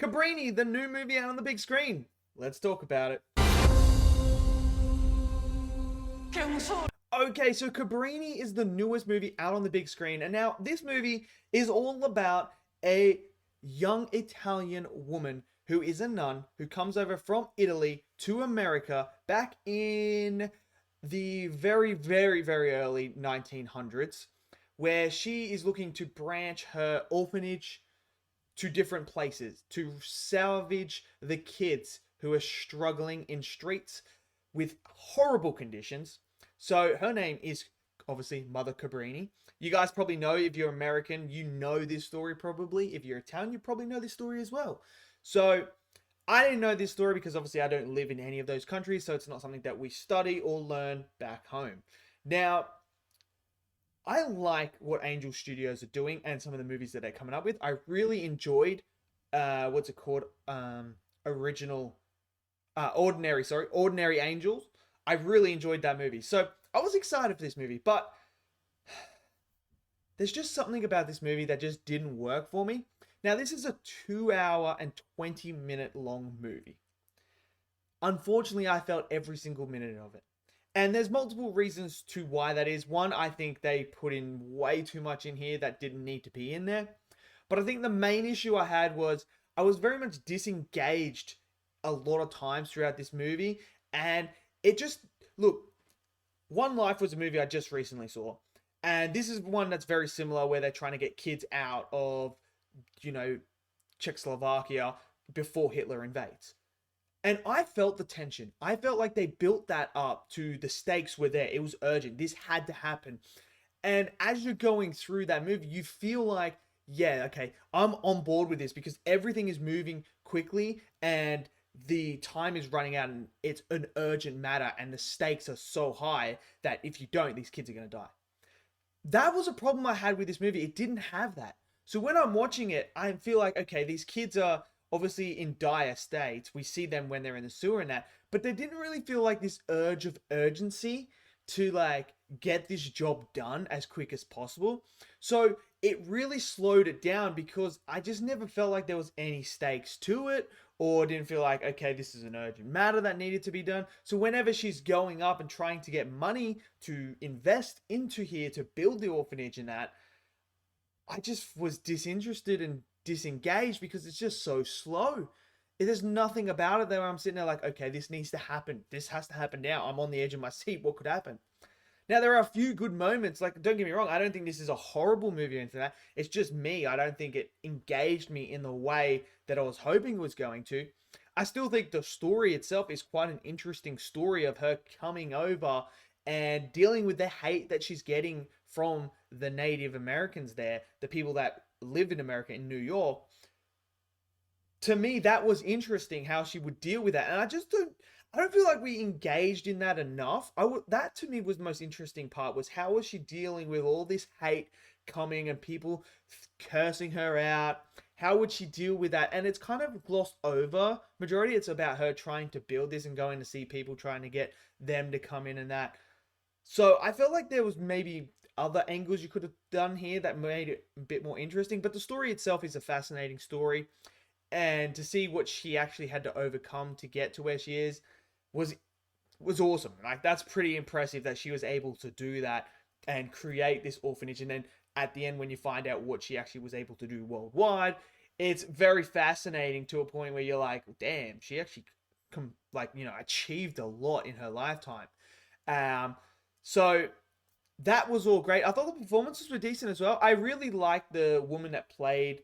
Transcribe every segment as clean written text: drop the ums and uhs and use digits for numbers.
Cabrini, the new movie out on the big screen. Let's talk about it. Okay, so Cabrini is the newest movie out on the big screen, and now this movie is all about a young Italian woman who is a nun who comes over from Italy to America back in the very, very, very early 1900s, where she is looking to branch her orphanage to different places to salvage the kids who are struggling in streets with horrible conditions. So her name is obviously Mother Cabrini. You guys probably know, if you're American, you know this story probably. If you're Italian, you probably know this story as well. So I didn't know this story because obviously I don't live in any of those countries, so it's not something that we study or learn back home. Now, I like what Angel Studios are doing and some of the movies that they're coming up with. I really enjoyed what's it called? Ordinary Angels. I really enjoyed that movie. So I was excited for this movie, but there's just something about this movie that just didn't work for me. Now, this is a 2 hour and 20-minute long movie. Unfortunately, I felt every single minute of it. And there's multiple reasons to why that is. One, I think they put in way too much in here that didn't need to be in there. But I think the main issue I had was I was very much disengaged a lot of times throughout this movie. And it just, look, One Life was a movie I just recently saw. And this is one that's very similar, where they're trying to get kids out of, Czechoslovakia before Hitler invades. And I felt the tension. I felt like they built that up to the stakes were there. It was urgent. This had to happen. And as you're going through that movie, you feel like, yeah, okay, I'm on board with this because everything is moving quickly and the time is running out and it's an urgent matter and the stakes are so high that if you don't, these kids are going to die. That was a problem I had with this movie. It didn't have that. So when I'm watching it, I feel like, okay, these kids are obviously in dire states. We see them when they're in the sewer and that, but they didn't really feel like this urge of urgency to get this job done as quick as possible. So it really slowed it down because I just never felt like there was any stakes to it, or didn't feel like, okay, this is an urgent matter that needed to be done. So whenever she's going up and trying to get money to invest into here to build the orphanage and that, I just was disinterested and disengaged because it's just so slow. There's nothing about it there where I'm sitting there like, okay, this needs to happen. This has to happen now. I'm on the edge of my seat. What could happen? Now, there are a few good moments. Like, don't get me wrong. I don't think this is a horrible movie or anything like that. It's just me. I don't think it engaged me in the way that I was hoping it was going to. I still think the story itself is quite an interesting story of her coming over and dealing with the hate that she's getting from the Native Americans there, the people that live in America, in New York. To me, that was interesting how she would deal with that. And I don't feel like we engaged in that enough. That to me was the most interesting part, was how was she dealing with all this hate coming and people cursing her out? How would she deal with that? And it's kind of glossed over. Majority, it's about her trying to build this and going to see people, trying to get them to come in and that. So I felt like there was maybe other angles you could have done here that made it a bit more interesting. But the story itself is a fascinating story. And to see what she actually had to overcome to get to where she is was awesome. Like, that's pretty impressive that she was able to do that and create this orphanage. And then at the end, when you find out what she actually was able to do worldwide, it's very fascinating to a point where you're like, damn, she actually achieved a lot in her lifetime. So that was all great. I thought the performances were decent as well. I really liked the woman that played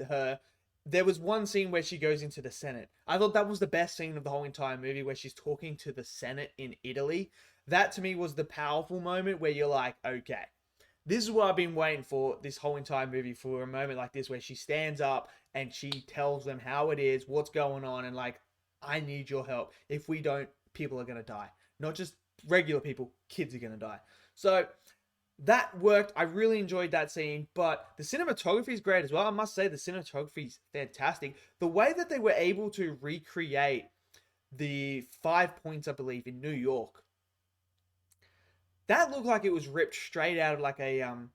her. There was one scene where she goes into the Senate. I thought that was the best scene of the whole entire movie, where she's talking to the Senate in Italy. That to me was the powerful moment where you're like, okay, this is what I've been waiting for this whole entire movie, for a moment like this where she stands up and she tells them how it is, what's going on, and like, I need your help. If we don't, people are going to die. Not just regular people, kids are going to die. So that worked. I really enjoyed that scene, but the cinematography is great as well. I must say the cinematography is fantastic. The way that they were able to recreate the 5 points, I believe, in New York, that looked like it was ripped straight out of like a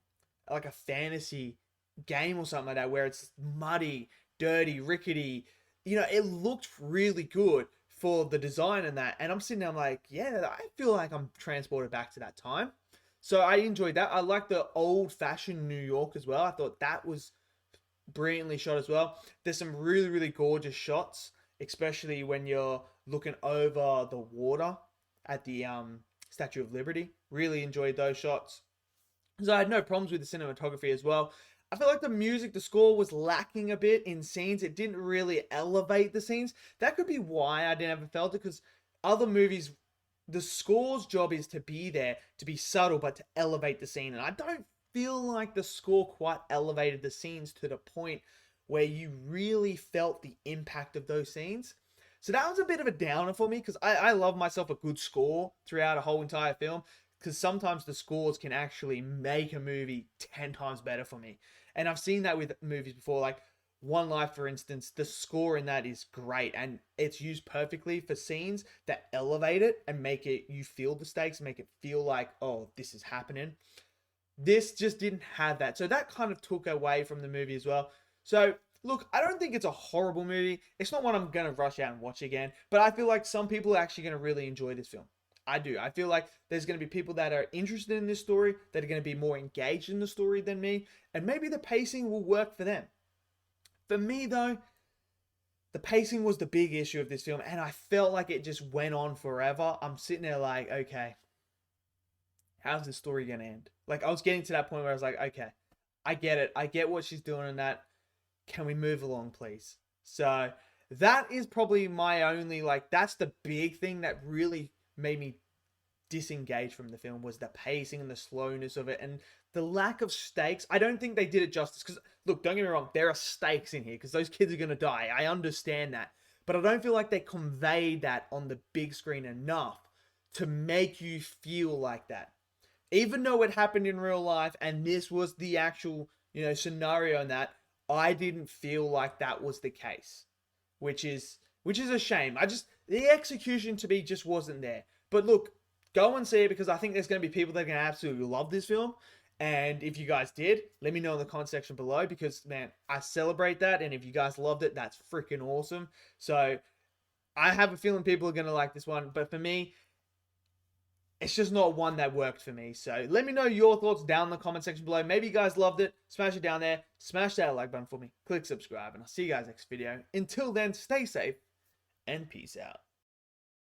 fantasy game or something like that, where it's muddy, dirty, rickety. You know, it looked really good for the design and that. And I'm sitting there, I'm like, yeah, I feel like I'm transported back to that time. So I enjoyed that. I like the old fashioned New York as well. I thought that was brilliantly shot as well. There's some really, really gorgeous shots, especially when you're looking over the water at the Statue of Liberty. Really enjoyed those shots. So I had no problems with the cinematography as well. I feel like the music, the score was lacking a bit in scenes. It didn't really elevate the scenes. That could be why I didn't ever felt it, because other movies, the score's job is to be there, to be subtle, but to elevate the scene. And I don't feel like the score quite elevated the scenes to the point where you really felt the impact of those scenes. So that was a bit of a downer for me, because I love myself a good score throughout a whole entire film, because sometimes the scores can actually make a movie 10 times better for me. And I've seen that with movies before, like One Life, for instance. The score in that is great, and it's used perfectly for scenes that elevate it and make it, you feel the stakes, make it feel like, oh, this is happening. This just didn't have that. So that kind of took away from the movie as well. So look, I don't think it's a horrible movie. It's not one I'm going to rush out and watch again, but I feel like some people are actually going to really enjoy this film. I do. I feel like there's going to be people that are interested in this story, that are going to be more engaged in the story than me, and maybe the pacing will work for them. For me, though, the pacing was the big issue of this film, and I felt like it just went on forever. I'm sitting there like, okay, how's this story going to end? Like, I was getting to that point where I was like, okay, I get it. I get what she's doing in that. Can we move along, please? So that is probably my only, like, that's the big thing that really made me disengage from the film, was the pacing and the slowness of it and the lack of stakes. I don't think they did it justice, because look, don't get me wrong, there are stakes in here because those kids are going to die. I understand that, but I don't feel like they conveyed that on the big screen enough to make you feel like that, even though it happened in real life and this was the actual, you know, scenario in that. I didn't feel like that was the case, which is a shame. The execution to me just wasn't there. But look, go and see it, because I think there's going to be people that are going to absolutely love this film. And if you guys did, let me know in the comment section below, because, man, I celebrate that. And if you guys loved it, that's freaking awesome. So I have a feeling people are going to like this one. But for me, it's just not one that worked for me. So let me know your thoughts down in the comment section below. Maybe you guys loved it. Smash it down there. Smash that like button for me. Click subscribe. And I'll see you guys next video. Until then, stay safe and peace out.